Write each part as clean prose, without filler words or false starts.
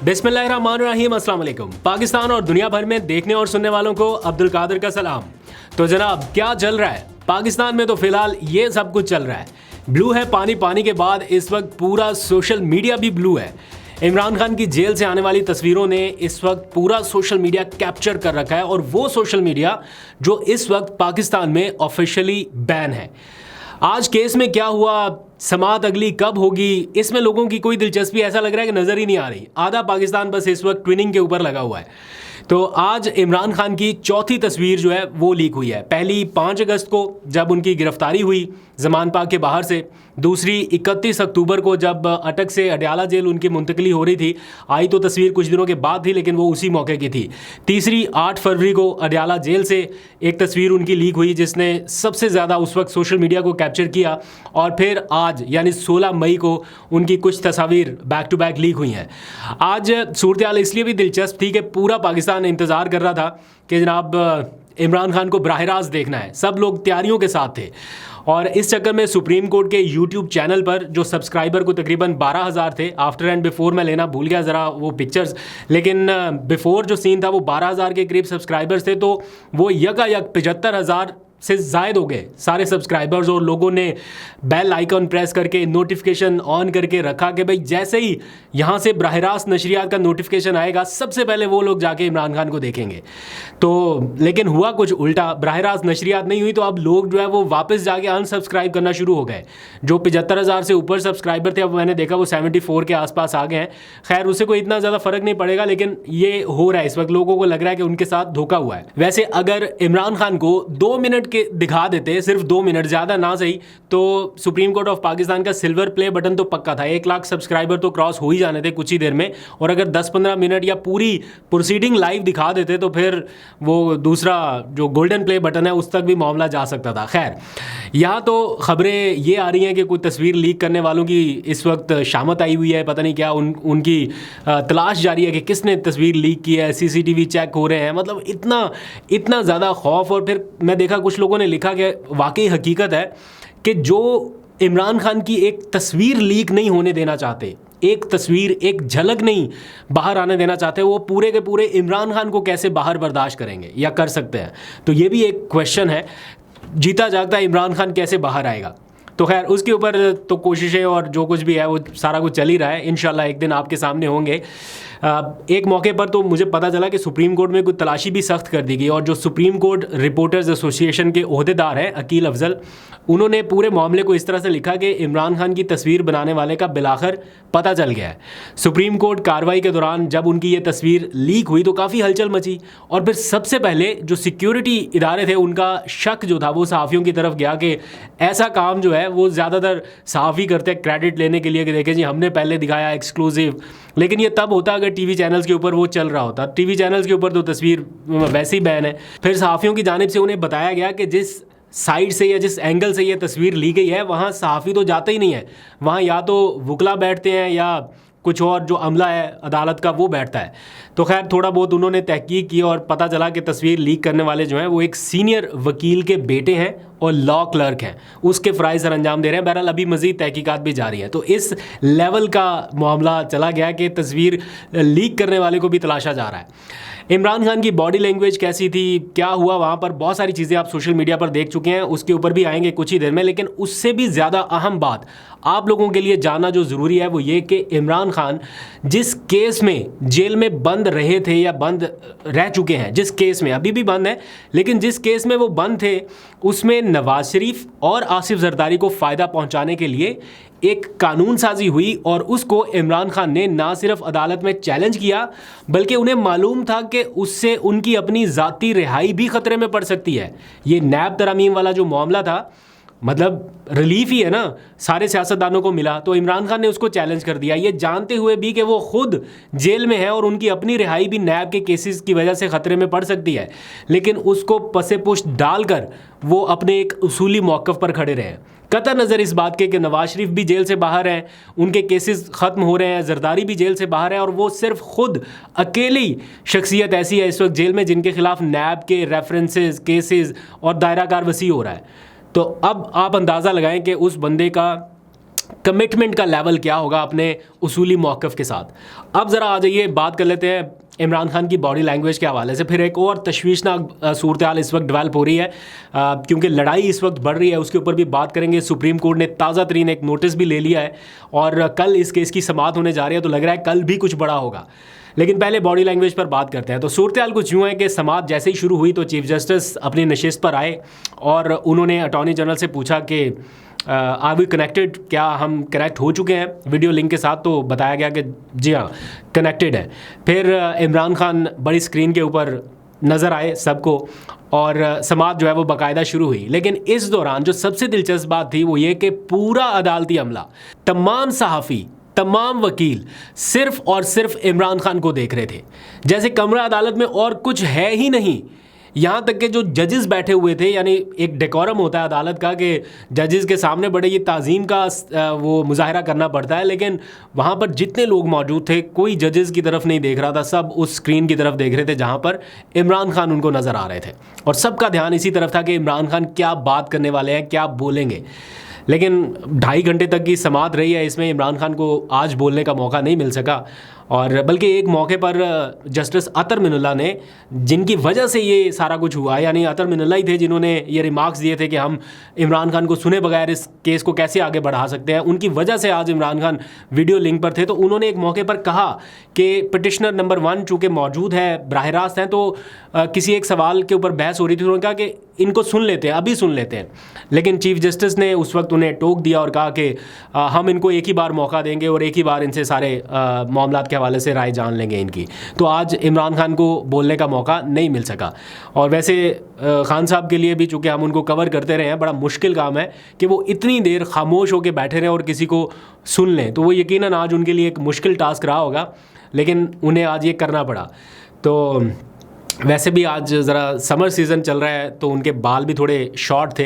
बिस्मिल्लाहिर्रहमानिर्रहीम, अस्सलाम वालेकुम। पाकिस्तान और दुनिया भर में देखने और सुनने वालों को अब्दुल कादिर का सलाम। तो जनाब, क्या चल रहा है पाकिस्तान में? तो फिलहाल ये सब कुछ चल रहा है। ब्लू है पानी, पानी के बाद इस वक्त पूरा सोशल मीडिया भी ब्लू है। इमरान खान की जेल से आने वाली तस्वीरों ने इस वक्त पूरा सोशल मीडिया कैप्चर कर रखा है, और वो सोशल मीडिया जो इस वक्त पाकिस्तान में ऑफिशियली बैन है। आज केस में क्या हुआ, समाअत अगली कब होगी, इसमें लोगों की कोई दिलचस्पी ऐसा लग रहा है कि नज़र ही नहीं आ रही। आधा पाकिस्तान बस इस वक्त ट्विनिंग के ऊपर लगा हुआ है। तो आज इमरान खान की चौथी तस्वीर जो है वो लीक हुई है। पहली 5 अगस्त को जब उनकी गिरफ्तारी हुई जमान पाक के बाहर से, दूसरी 31 अक्टूबर को जब अटक से अडयाला जेल उनकी मुंतकली हो रही थी, आई तो तस्वीर कुछ दिनों के बाद थी लेकिन वो उसी मौके की थी। तीसरी 8 फरवरी को अडयाला जेल से एक तस्वीर उनकी लीक हुई जिसने सबसे ज़्यादा उस वक्त सोशल मीडिया को कैप्चर किया। और फिर आज यानी 16 मई को उनकी कुछ तस्वीर बैक टू बैक लीक हुई हैं। आज सूरत हाल इसलिए भी दिलचस्प थी कि पूरा पाकिस्तान इंतज़ार कर रहा था कि जनाब इमरान खान को बराह रास्त देखना है। सब लोग तैयारियों के साथ थे, और इस चक्कर में सुप्रीम कोर्ट के यूट्यूब चैनल पर जो सब्सक्राइबर को तकरीबन 12,000 थे, आफ्टर एंड बिफोर मैं लेना भूल गया ज़रा वो पिक्चर्स, लेकिन बिफोर जो सीन था वो 12,000 के करीब सब्सक्राइबर्स थे। तो वो यकायक 75,000 से ज़ायद हो गए सारे सब्सक्राइबर्स, और लोगों ने बेल आइकन प्रेस करके नोटिफिकेशन ऑन करके रखा कि भाई जैसे ही यहाँ से बराह रास्त नशरियात का नोटिफिकेशन आएगा सबसे पहले वो लोग जाके इमरान खान को देखेंगे। तो लेकिन हुआ कुछ उल्टा, बराह रास्त नशरियात नहीं हुई, तो अब लोग जो है वो वापस जाके अनसब्सक्राइब करना शुरू हो गए। जो 75,000 से ऊपर सब्सक्राइबर थे, अब मैंने देखा वो 74 के आसपास आ गए हैं। खैर उससे कोई इतना ज़्यादा फ़र्क नहीं पड़ेगा, लेकिन ये हो रहा है इस वक्त, लोगों को लग रहा है कि उनके साथ धोखा हुआ है। वैसे अगर इमरान खान को 2 मिनट के दिखा देते, सिर्फ 2 मिनट, ज़्यादा ना सही, तो सुप्रीम कोर्ट ऑफ पाकिस्तान का सिल्वर प्ले बटन तो पक्का था। 1 लाख सब्सक्राइबर तो क्रॉस हो ही जाने थे कुछ ही देर में, और अगर 10-15 मिनट या पूरी प्रोसीडिंग लाइव दिखा देते तो फिर वो दूसरा जो गोल्डन प्ले बटन है उस तक भी मामला जा सकता था। खैर यहाँ तो खबरें ये आ रही हैं कि कोई तस्वीर लीक करने वालों की इस वक्त शामत आई हुई है, पता नहीं क्या उनकी तलाश जारी है कि किसने तस्वीर लीक की है। CCTV चेक हो रहे हैं, मतलब इतना ज़्यादा खौफ। और फिर मैं देखा कुछ लोगों ने लिखा कि वाकई हकीकत है कि जो इमरान खान की एक तस्वीर लीक नहीं होने देना चाहते, एक तस्वीर, एक झलक नहीं बाहर आने देना चाहते, वो पूरे के पूरे इमरान खान को कैसे बाहर बर्दाश्त करेंगे या कर सकते हैं। तो ये भी एक क्वेश्चन है, जीता जागता इमरान खान कैसे बाहर आएगा। तो खैर उसके ऊपर तो कोशिशें और जो कुछ भी है वो सारा कुछ चल ही रहा है। इंशाल्लाह एक दिन आपके सामने होंगे। एक मौके पर तो मुझे पता चला कि सुप्रीम कोर्ट में कुछ तलाशी भी सख्त कर दी गई, और जो सुप्रीम कोर्ट रिपोर्टर्स एसोसिएशन के ओहदेदार हैं अकील अफजल, उन्होंने पूरे मामले को इस तरह से लिखा कि इमरान खान की तस्वीर बनाने वाले का बिलाखिर पता चल गया है। सुप्रीम कोर्ट कार्रवाई के दौरान जब उनकी ये तस्वीर लीक हुई तो काफ़ी हलचल मची, और फिर सबसे पहले जो सिक्योरिटी इदारे थे उनका शक जो था वो सहाफ़ियों की तरफ गया कि ऐसा काम जो है वो ज़्यादातर सहाफ़ी करते हैं क्रेडिट लेने के लिए कि देखें जी हमने पहले दिखाया एक्सक्लूसिव। लेकिन ये तब होता अगर टीवी चैनल्स के ऊपर वो चल रहा होता। टीवी चैनल्स के ऊपर तो तस्वीर वैसे ही बैन है। फिर सहाफ़ियों की जानिब से उन्हें बताया गया कि जिस साइड से या जिस एंगल से ये तस्वीर ली गई है वहाँ सहाफ़ी तो जाता ही नहीं है, वहाँ या तो वकला बैठते हैं या कुछ और जो अमला है अदालत का वो बैठता है। तो खैर थोड़ा बहुत उन्होंने तहकीक की और पता चला कि तस्वीर लीक करने वाले जो हैं वो एक सीनियर वकील के बेटे हैं और लॉ क्लर्क हैं, उसके फ़राइज़ सर अंजाम दे रहे हैं। बहरहाल अभी मज़ीद तहकीकात भी जारी है। तो इस लेवल का मामला चला गया कि तस्वीर लीक करने वाले को भी तलाशा जा रहा है। इमरान खान की बॉडी लैंग्वेज कैसी थी, क्या हुआ वहाँ पर, बहुत सारी चीज़ें आप सोशल मीडिया पर देख चुके हैं, उसके ऊपर भी आएंगे कुछ ही देर में। लेकिन उससे भी ज़्यादा अहम बात आप लोगों के लिए जानना जो ज़रूरी है वो ये कि इमरान खान जिस केस में जेल में बंद रहे थे या बंद रह चुके हैं, जिस केस में अभी भी बंद है, लेकिन जिस केस में वो बंद थे उसमें नवाज शरीफ और आसिफ जरदारी को फ़ायदा पहुँचाने के लिए एक कानून साजी हुई, और उसको इमरान खान ने ना सिर्फ अदालत में चैलेंज किया बल्कि उन्हें मालूम था कि उससे उनकी अपनी ज़ाती रिहाई भी ख़तरे में पड़ सकती है। ये नैब तरमीम वाला जो मामला था, मतलब रिलीफ ही है ना, सारे सियासतदानों को मिला, तो इमरान खान ने उसको चैलेंज कर दिया, ये जानते हुए भी कि वो खुद जेल में है और उनकी अपनी रिहाई भी नैब के केसेस की वजह से ख़तरे में पड़ सकती है। लेकिन उसको पसे पुष्ट डालकर वो अपने एक उसूली मौक़िफ़ पर खड़े रहे, कतई नज़र इस बात के कि नवाज शरीफ भी जेल से बाहर हैं, उनके केसेस ख़त्म हो रहे हैं, जरदारी भी जेल से बाहर है, और वो सिर्फ खुद अकेली शख्सियत ऐसी है इस वक्त जेल में जिनके खिलाफ नैब के रेफरेंसेस, केसेस और दायरा कार वसी हो रहा है। तो अब आप अंदाज़ा लगाएं कि उस बंदे का कमिटमेंट का लेवल क्या होगा अपने उसूली मौक़िफ़ के साथ। अब ज़रा आ जाइए बात कर लेते हैं इमरान खान की बॉडी लैंग्वेज के हवाले से। फिर एक और तशवीशनाक सूरत हाल इस वक्त डेवलप हो रही है, क्योंकि लड़ाई इस वक्त बढ़ रही है, उसके ऊपर भी बात करेंगे। सुप्रीम कोर्ट ने ताज़ा तरीन एक नोटिस भी ले लिया है और कल इस केस की समाअत होने जा रही है, तो लग रहा है कल भी कुछ बड़ा होगा। लेकिन पहले बॉडी लैंग्वेज पर बात करते हैं। तो सूरत हाल कुछ यूँ है कि समाअत जैसे ही शुरू हुई तो चीफ जस्टिस अपनी नशिस्त पर आए और उन्होंने अटॉर्नी जनरल से पूछा कि आर वी कनेक्टेड, क्या हम कनेक्ट हो चुके हैं वीडियो लिंक के साथ। तो बताया गया कि जी हाँ कनेक्टेड है। फिर इमरान खान बड़ी स्क्रीन के ऊपर नज़र आए सबको और समाअत जो है वो बाकायदा शुरू हुई। लेकिन इस दौरान जो सबसे दिलचस्प बात थी वो ये कि पूरा अदालती अमला, तमाम सहाफ़ी, तमाम वकील सिर्फ़ और सिर्फ इमरान खान को देख रहे थे, जैसे कमरा अदालत में और कुछ है ही नहीं। यहाँ तक कि जो जजेस बैठे हुए थे, यानी एक डेकोरम होता है अदालत का कि जजेस के सामने बड़े ये ताज़ीम का वो मुजाहरा करना पड़ता है, लेकिन वहाँ पर जितने लोग मौजूद थे कोई जजेस की तरफ नहीं देख रहा था, सब उस स्क्रीन की तरफ देख रहे थे जहाँ पर इमरान खान उनको नज़र आ रहे थे और सबका ध्यान इसी तरफ था कि इमरान खान क्या बात करने वाले हैं, क्या बोलेंगे। लेकिन 2.5 घंटे तक की समाअत रही है, इसमें इमरान खान को आज बोलने का मौका नहीं मिल सका। और बल्कि एक मौके पर जस्टिस अतर मिनुल्लाह ने, जिनकी वजह से ये सारा कुछ हुआ, यानी अतर मिनुल्लाह ही थे जिन्होंने ये रिमार्क्स दिए थे कि हम इमरान खान को सुने बगैर इस केस को कैसे आगे बढ़ा सकते हैं, उनकी वजह से आज इमरान खान वीडियो लिंक पर थे। तो उन्होंने एक मौके पर कहा कि पिटिशनर नंबर 1 चूँकि मौजूद है, बराह रास्त हैं, तो किसी एक सवाल के ऊपर बहस हो रही थी, उन्होंने कहा कि इनको सुन लेते हैं, अभी सुन लेते हैं। लेकिन चीफ जस्टिस ने उस वक्त उन्हें टोक दिया और कहा कि हम इनको एक ही बार मौका देंगे और एक ही बार इनसे सारे मामलात के हवाले से राय जान लेंगे इनकी। तो आज इमरान खान को बोलने का मौका नहीं मिल सका। और वैसे खान साहब के लिए भी, चूँकि हम उनको कवर करते रहे हैं, बड़ा मुश्किल काम है कि वो इतनी देर खामोश होकर बैठे रहें और किसी को सुन लें। तो वो यकीनन आज उनके लिए एक मुश्किल टास्क रहा होगा, लेकिन उन्हें आज ये करना पड़ा। तो वैसे भी आज ज़रा समर सीज़न चल रहा है तो उनके बाल भी थोड़े शॉर्ट थे,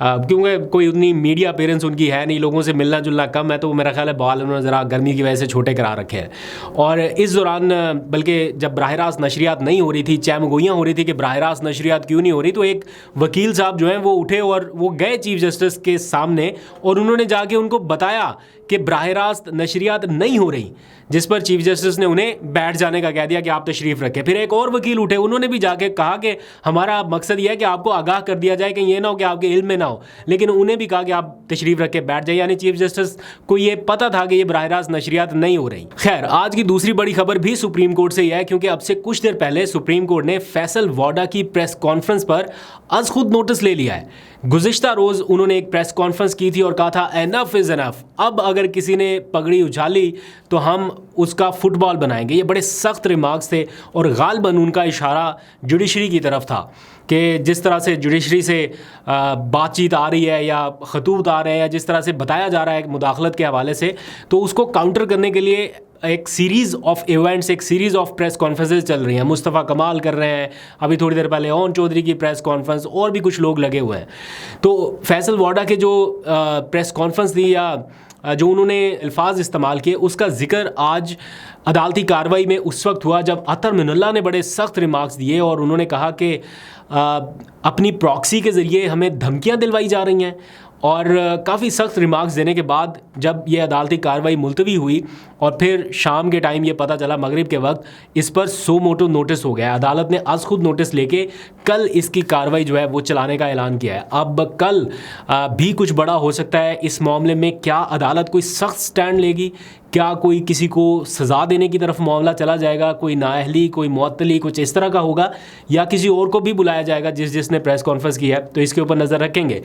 क्योंकि कोई उतनी मीडिया अपीयरेंस उनकी है नहीं, लोगों से मिलना जुलना कम है, तो मेरा ख्याल है बाल उन्होंने ज़रा गर्मी की वजह से छोटे करा रखे हैं। और इस दौरान बल्कि जब बराह रास्त नशरियात नहीं हो रही थी, चैमगोइयाँ हो रही थी कि बराह रास्त नशरियात क्यों नहीं हो रही, तो एक वकील साहब जो हैं वो उठे और वो गए चीफ जस्टिस के सामने और उन्होंने जाके उनको बताया कि बराह रास्त नशरियात नहीं हो रही, जिस पर चीफ जस्टिस ने उन्हें बैठ जाने का कह दिया कि आप तशरीफ़ रखें। फिर एक और वकील उठे, उन्होंने भी जाके कहा कि हमारा मकसद ये है कि आपको आगाह कर दिया जाए कि ये ना हो कि आपके इल्म में ना हो, लेकिन उन्हें भी कहा कि आप तशरीफ़ रख के बैठ जाए। यानी चीफ जस्टिस को ये पता था कि ये बराह रास्त नशरियात नहीं हो रही। खैर, आज की दूसरी बड़ी खबर भी सुप्रीम कोर्ट से ही है, क्योंकि अब से कुछ देर पहले सुप्रीम कोर्ट ने फैसल वोडा की प्रेस कॉन्फ्रेंस पर आज खुद नोटिस ले लिया है। गुज़िश्ता रोज़ उन्होंने एक प्रेस कॉन्फ्रेंस की थी और कहा था एनफ इज़ एनफ, अब अगर किसी ने पगड़ी उछाली तो हम उसका फुटबॉल बनाएंगे। ये बड़े सख्त रिमार्क्स थे और गालबन उनका इशारा जुडिशरी की तरफ था कि जिस तरह से जुडिशरी से बातचीत आ रही है या खतूत आ रहे हैं, जिस तरह से बताया जा रहा है मुदाखलत के हवाले से, तो उसको काउंटर करने के लिए एक सीरीज़ ऑफ इवेंट्स, एक सीरीज़ ऑफ प्रेस कॉन्फ्रेंसेस चल रही हैं। मुस्तफ़ा कमाल कर रहे हैं, अभी थोड़ी देर पहले ओन चौधरी की प्रेस कॉन्फ्रेंस, और भी कुछ लोग लगे हुए हैं। तो फैसल वोडा के जो प्रेस कॉन्फ्रेंस थी या जो उन्होंने अल्फाज इस्तेमाल किए, उसका जिक्र आज अदालती कार्रवाई में उस वक्त हुआ जब अतर मिनुल्लाह ने बड़े सख्त रिमार्क्स दिए और उन्होंने कहा कि अपनी प्रॉक्सी के ज़रिए हमें धमकियां दिलवाई जा रही हैं। और काफ़ी सख्त रिमार्क्स देने के बाद जब ये अदालती कार्रवाई मुलतवी हुई और फिर शाम के टाइम ये पता चला, मगरिब के वक्त, इस पर सो मोटो नोटिस हो गया। अदालत ने आज खुद नोटिस लेके कल इसकी कार्रवाई जो है वो चलाने का ऐलान किया है। अब कल भी कुछ बड़ा हो सकता है इस मामले में। क्या अदालत कोई सख्त स्टैंड लेगी? क्या कोई किसी को सज़ा देने की तरफ मामला चला जाएगा? कोई नाअहली, कोई मुअत्तली, कुछ इस तरह का होगा, या किसी और को भी बुलाया जाएगा जिसने प्रेस कॉन्फ्रेंस की है? तो इसके ऊपर नज़र रखेंगे।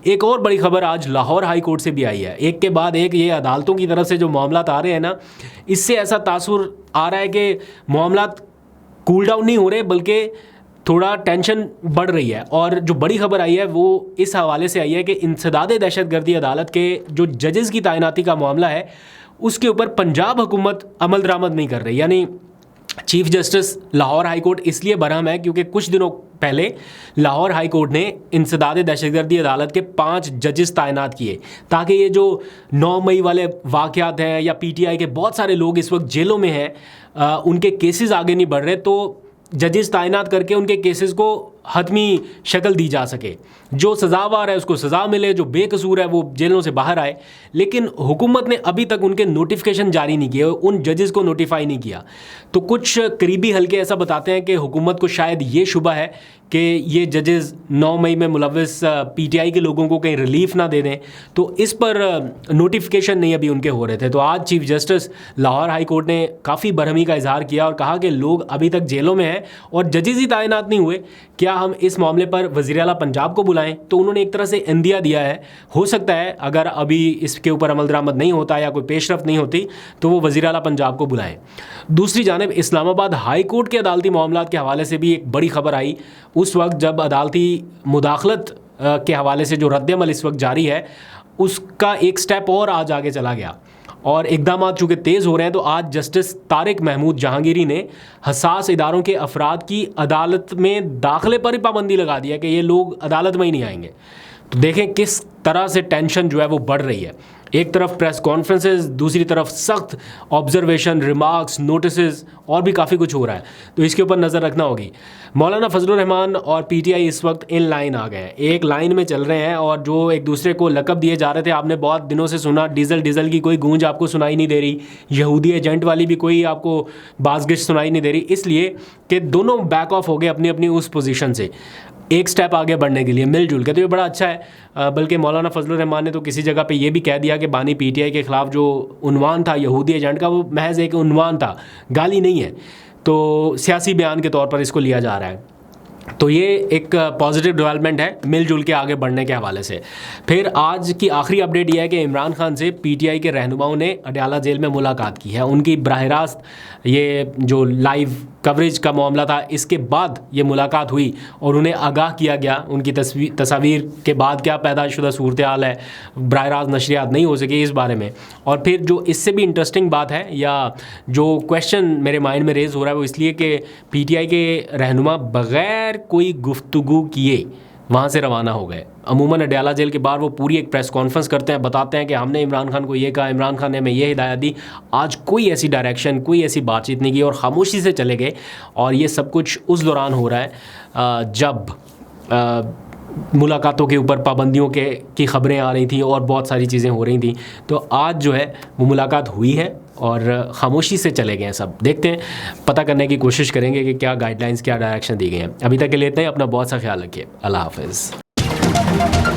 एक और बड़ी खबर आज लाहौर हाई कोर्ट से भी आई है। एक के बाद एक ये अदालतों की तरफ से जो मामला आ रहे हैं ना, इससे ऐसा तासुर आ रहा है कि मामला कूल डाउन नहीं हो रहे, बल्कि थोड़ा टेंशन बढ़ रही है। और जो बड़ी खबर आई है वो इस हवाले से आई है कि इंसदाद दहशतगर्दी अदालत के जो जजेस की तैनाती का मामला है, उसके ऊपर पंजाब हुकूमत अमल दरामद नहीं कर रही। यानी chief justice Lahore high court इसलिए बरहम है क्योंकि कुछ दिनों पहले लाहौर हाई कोर्ट ने इंसदाद दहशतगर्दी अदालत के 5 जजेस तैनात किए, ताकि ये जो 9 मई वाले वाक़यात हैं या PTI के बहुत सारे लोग इस वक्त जेलों में हैं, उनके केसेस आगे नहीं बढ़ रहे, तो जजेस तैनात करके उनके केसेस को हतमी शक्ल दी जा सके, जो सज़ावार है उसको सज़ा मिले, जो बेकसूर है वो जेलों से बाहर आए। लेकिन हुकूमत ने अभी तक उनके नोटिफिकेशन जारी नहीं किए, उन जजेस को नोटिफाई नहीं किया। तो कुछ करीबी हल्के ऐसा बताते हैं कि हुकूमत को शायद ये शुबा है कि ये जजेस 9 मई में मुलव्वस पीटीआई के लोगों को कहीं रिलीफ ना दे दें, तो इस पर नोटिफिकेशन नहीं अभी उनके हो रहे थे। तो आज chief justice Lahore high court ने काफ़ी बरहमी का इजहार किया और कहा कि लोग अभी तक जेलों में हैं और जजेस ही तैनात नहीं हुए, क्या हम इस मामले पर वज़ीर आला पंजाब को बुलाएं? तो उन्होंने एक तरह से इंदिया दिया है, हो सकता है अगर अभी इसके ऊपर अमल दरामद नहीं होता या कोई पेशरफ नहीं होती तो वो वज़ीर आला पंजाब को बुलाएं। दूसरी जानिब इस्लामाबाद हाई कोर्ट के अदालती मामलात के हवाले से भी एक बड़ी खबर आई उस वक्त जब अदालती मुदाखलत के हवाले से जो रद्द-ए-अमल इस वक्त जारी है उसका एक स्टेप और आज आगे चला गया और इक़दाम चूँकि तेज़ हो रहे हैं। तो आज जस्टिस तारिक महमूद जहांगीरी ने हसास इदारों के अफराद की अदालत में दाखिले पर ही पाबंदी लगा दिया कि ये लोग अदालत में ही नहीं आएंगे। तो देखें किस तरह से टेंशन जो है वो बढ़ रही है, एक तरफ प्रेस कॉन्फ्रेंसेस, दूसरी तरफ सख्त ऑब्जर्वेशन, रिमार्क्स, नोटिसेस और भी काफ़ी कुछ हो रहा है। तो इसके ऊपर नज़र रखना होगी। मौलाना फजलुर रहमान और पीटीआई इस वक्त इन लाइन आ गए हैं, एक लाइन में चल रहे हैं और जो एक दूसरे को लकब दिए जा रहे थे, आपने बहुत दिनों से सुना डीजल डीजल की कोई गूंज आपको सुनाई नहीं दे रही, यहूदी एजेंट वाली भी कोई आपको बाज़गिश सुनाई नहीं दे रही, इसलिए कि दोनों बैक ऑफ हो गए अपनी अपनी उस पोजीशन से एक स्टेप आगे बढ़ने के लिए मिलजुल के। तो ये बड़ा अच्छा है। बल्कि मौलाना फजलुर रहमान ने तो किसी जगह पे ये भी कह दिया कि बानी पीटीआई के ख़िलाफ़ जो उन्वान था यहूदी एजेंट का, वो महज एक उन्वान था, गाली नहीं है। तो सियासी बयान के तौर पर इसको लिया जा रहा है। तो ये एक पॉजिटिव डेवलपमेंट है मिलजुल के आगे बढ़ने के हवाले से। फिर आज की आखिरी अपडेट यह है कि इमरान खान से पीटीआई के रहनुमाओं ने अडयाला जेल में मुलाकात की है। उनकी बराह रास्त ये जो लाइव कवरेज का मामला था इसके बाद ये मुलाकात हुई और उन्हें आगाह किया गया। उनकी तस्वीर के बाद क्या पैदाशुदा सूरत हाल है, बराह रास्त नशरियात नहीं हो सकी इस बारे में। और फिर जो इससे भी इंटरेस्टिंग बात है या जो क्वेश्चन मेरे माइंड में रेज़ हो रहा है वो इसलिए कि पीटीआई के रहनुमा बग़ैर कोई गुफ्तगू किए वहाँ से रवाना हो गए। अमूमन अडयाला जेल के बाहर वो पूरी एक प्रेस कॉन्फ्रेंस करते हैं, बताते हैं कि हमने इमरान खान को ये कहा, इमरान खान ने हमें ये हिदायत दी। आज कोई ऐसी डायरेक्शन, कोई ऐसी बातचीत नहीं की और ख़ामोशी से चले गए। और ये सब कुछ उस दौरान हो रहा है जब मुलाकातों के ऊपर पाबंदियों की ख़बरें आ रही थी और बहुत सारी चीज़ें हो रही थी। तो आज जो है वो मुलाकात हुई है और ख़ामोशी से चले गए हैं सब। देखते हैं, पता करने की कोशिश करेंगे कि क्या गाइडलाइंस, क्या डायरेक्शन दी गई हैं। अभी तक के लिए इतना ही। अपना बहुत सा ख्याल रखिए। अल्लाह हाफ़िज़।